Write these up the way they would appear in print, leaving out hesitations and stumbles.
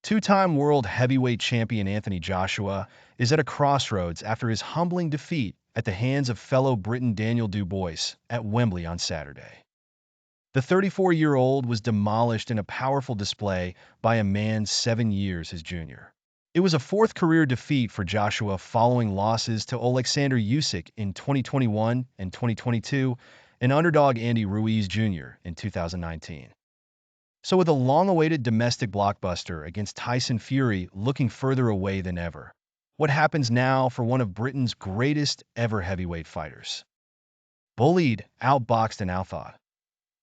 Two-time world heavyweight champion Anthony Joshua is at a crossroads after his humbling defeat at the hands of fellow Briton Daniel Dubois at Wembley on Saturday. The 34-year-old was demolished in a powerful display by a man 7 years his junior. It was a fourth career defeat for Joshua following losses to Alexander Usyk in 2021 and 2022 and underdog Andy Ruiz Jr. in 2019. So with a long-awaited domestic blockbuster against Tyson Fury looking further away than ever, what happens now for one of Britain's greatest ever heavyweight fighters? Bullied, outboxed, and outthought.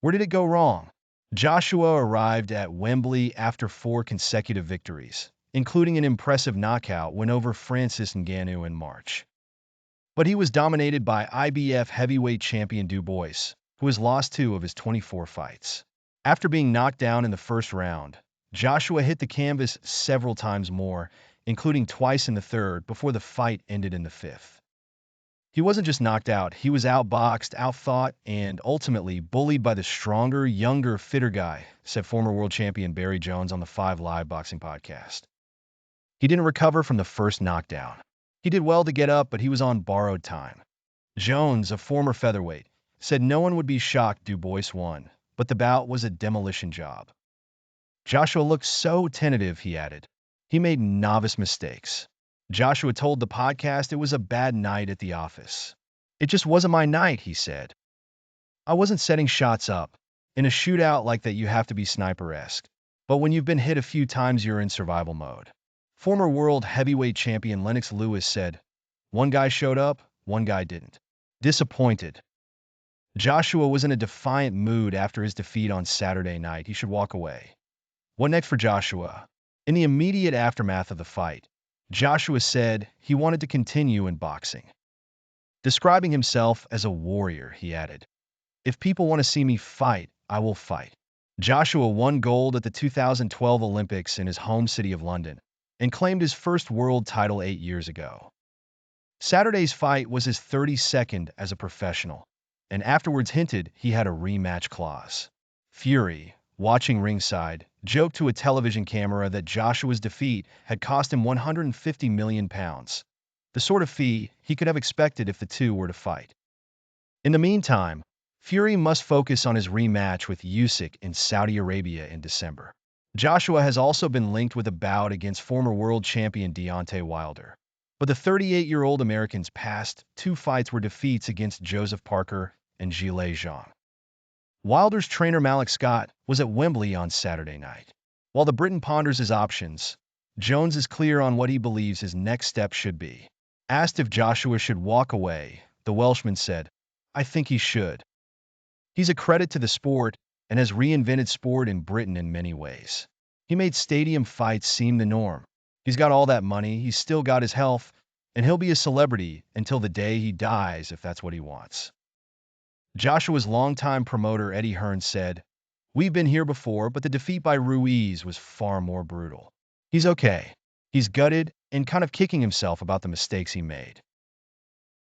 Where did it go wrong? Joshua arrived at Wembley after 4 consecutive victories, including an impressive knockout win over Francis Ngannou in March. But he was dominated by IBF heavyweight champion Dubois, who has lost 2 of his 24 fights. After being knocked down in the first round, Joshua hit the canvas several times more, including twice in the third before the fight ended in the 5th. He wasn't just knocked out, he was outboxed, outthought, and ultimately bullied by the stronger, younger, fitter guy, said former world champion Barry Jones on the 5 Live Boxing podcast. He didn't recover from the first knockdown. He did well to get up, but he was on borrowed time. Jones, a former featherweight, said no one would be shocked Dubois won, but the bout was a demolition job. Joshua looked so tentative, he added. He made novice mistakes. Joshua told the podcast it was a bad night at the office. It just wasn't my night, he said. I wasn't setting shots up. In a shootout like that, you have to be sniper-esque. But when you've been hit a few times, you're in survival mode. Former world heavyweight champion Lennox Lewis said, one guy showed up, one guy didn't. Disappointed. Joshua was in a defiant mood after his defeat on Saturday night. He should walk away. What next for Joshua? In the immediate aftermath of the fight, Joshua said he wanted to continue in boxing. Describing himself as a warrior, he added, if people want to see me fight, I will fight. Joshua won gold at the 2012 Olympics in his home city of London and claimed his first world title 8 years ago. Saturday's fight was his 32nd as a professional, and afterwards hinted he had a rematch clause. Fury, watching ringside, joked to a television camera that Joshua's defeat had cost him £150 million, the sort of fee he could have expected if the two were to fight. In the meantime, Fury must focus on his rematch with Usyk in Saudi Arabia in December. Joshua has also been linked with a bout against former world champion Deontay Wilder, but the 38-year-old American's past 2 fights were defeats against Joseph Parker and Zhilei Zhang. Wilder's trainer Malik Scott was at Wembley on Saturday night. While the Briton ponders his options, Jones is clear on what he believes his next step should be. Asked if Joshua should walk away, the Welshman said, I think he should. He's a credit to the sport and has reinvented sport in Britain in many ways. He made stadium fights seem the norm. He's got all that money, he's still got his health, and he'll be a celebrity until the day he dies if that's what he wants. Joshua's longtime promoter Eddie Hearn said, we've been here before, but the defeat by Ruiz was far more brutal. He's okay. He's gutted and kind of kicking himself about the mistakes he made.